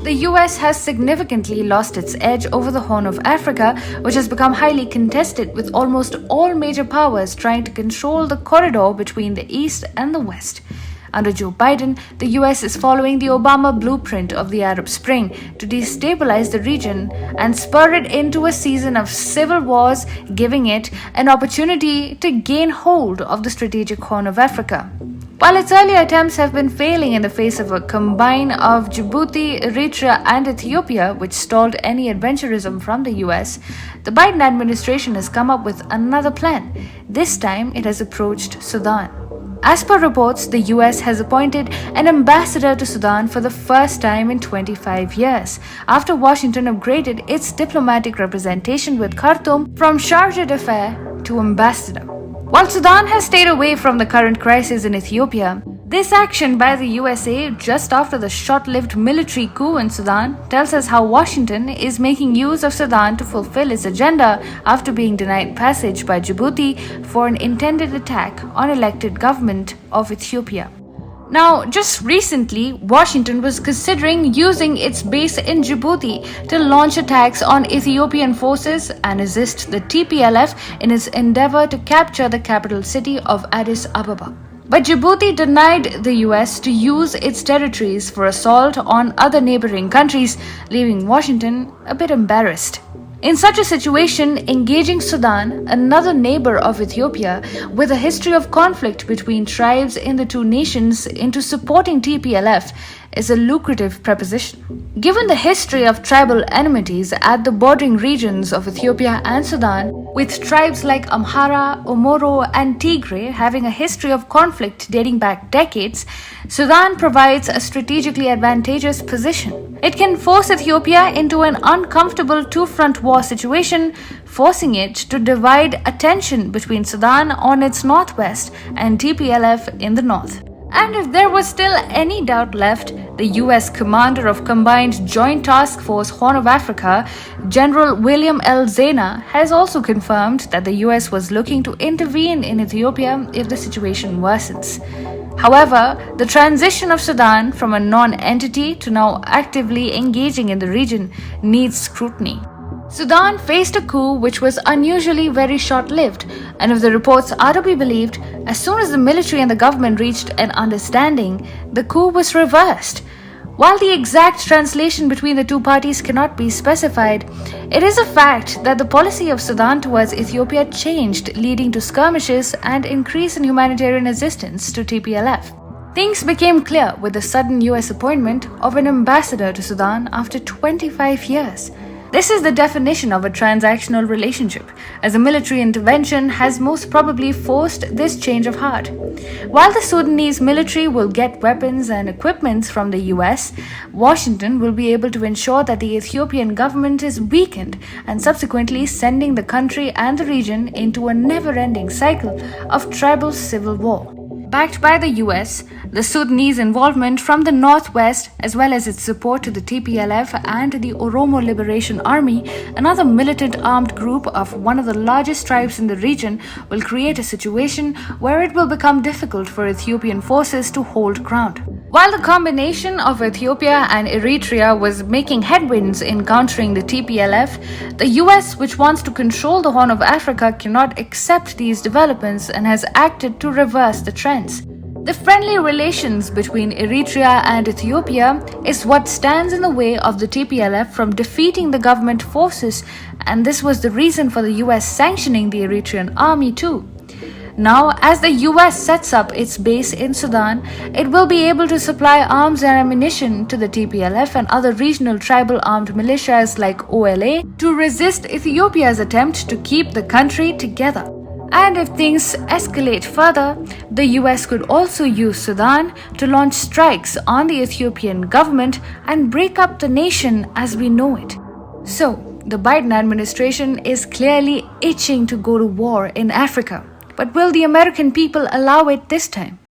The US has significantly lost its edge over the Horn of Africa, which has become highly contested, with almost all major powers trying to control the corridor between the East and the West. Under Joe Biden, the US is following the Obama blueprint of the Arab Spring to destabilize the region and spur it into a season of civil wars, giving it an opportunity to gain hold of the strategic Horn of Africa. While its earlier attempts have been failing in the face of a combine of Djibouti, Eritrea, and Ethiopia, which stalled any adventurism from the US, the Biden administration has come up with another plan. This time, it has approached Sudan. As per reports, the US has appointed an ambassador to Sudan for the first time in 25 years, after Washington upgraded its diplomatic representation with Khartoum from charge d'affaires to ambassador. While Sudan has stayed away from the current crisis in Ethiopia, this action by the USA just after the short-lived military coup in Sudan tells us how Washington is making use of Sudan to fulfill its agenda after being denied passage by Djibouti for an intended attack on elected government of Ethiopia. Now, just recently, Washington was considering using its base in Djibouti to launch attacks on Ethiopian forces and assist the TPLF in its endeavor to capture the capital city of Addis Ababa. But Djibouti denied the US to use its territories for assault on other neighboring countries, leaving Washington a bit embarrassed. In such a situation, engaging Sudan, another neighbor of Ethiopia, with a history of conflict between tribes in the two nations, into supporting TPLF is a lucrative proposition. Given the history of tribal enmities at the bordering regions of Ethiopia and Sudan, with tribes like Amhara, Omoro, and Tigray having a history of conflict dating back decades, Sudan provides a strategically advantageous position. It can force Ethiopia into an uncomfortable two-front war situation, forcing it to divide attention between Sudan on its northwest and TPLF in the north. And if there was still any doubt left, the US commander of Combined Joint Task Force Horn of Africa, General William L. Zena, has also confirmed that the US was looking to intervene in Ethiopia if the situation worsens. However, the transition of Sudan from a non-entity to now actively engaging in the region needs scrutiny. Sudan faced a coup which was unusually very short-lived, and if the reports are to be believed, as soon as the military and the government reached an understanding, the coup was reversed. While the exact translation between the two parties cannot be specified, it is a fact that the policy of Sudan towards Ethiopia changed, leading to skirmishes and increase in humanitarian assistance to TPLF. Things became clear with the sudden US appointment of an ambassador to Sudan after 25 years. This is the definition of a transactional relationship, as a military intervention has most probably forced this change of heart. While the Sudanese military will get weapons and equipment from the US, Washington will be able to ensure that the Ethiopian government is weakened and subsequently sending the country and the region into a never-ending cycle of tribal civil war. Backed by the US, the Sudanese involvement from the northwest, as well as its support to the TPLF and the Oromo Liberation Army, another militant armed group of one of the largest tribes in the region, will create a situation where it will become difficult for Ethiopian forces to hold ground. While the combination of Ethiopia and Eritrea was making headwinds in countering the TPLF, the US, which wants to control the Horn of Africa, cannot accept these developments and has acted to reverse the trends. The friendly relations between Eritrea and Ethiopia is what stands in the way of the TPLF from defeating the government forces, and this was the reason for the US sanctioning the Eritrean army too. Now, as the US sets up its base in Sudan, it will be able to supply arms and ammunition to the TPLF and other regional tribal armed militias like OLA to resist Ethiopia's attempt to keep the country together. And if things escalate further, the US could also use Sudan to launch strikes on the Ethiopian government and break up the nation as we know it. So, the Biden administration is clearly itching to go to war in Africa. But will the American people allow it this time?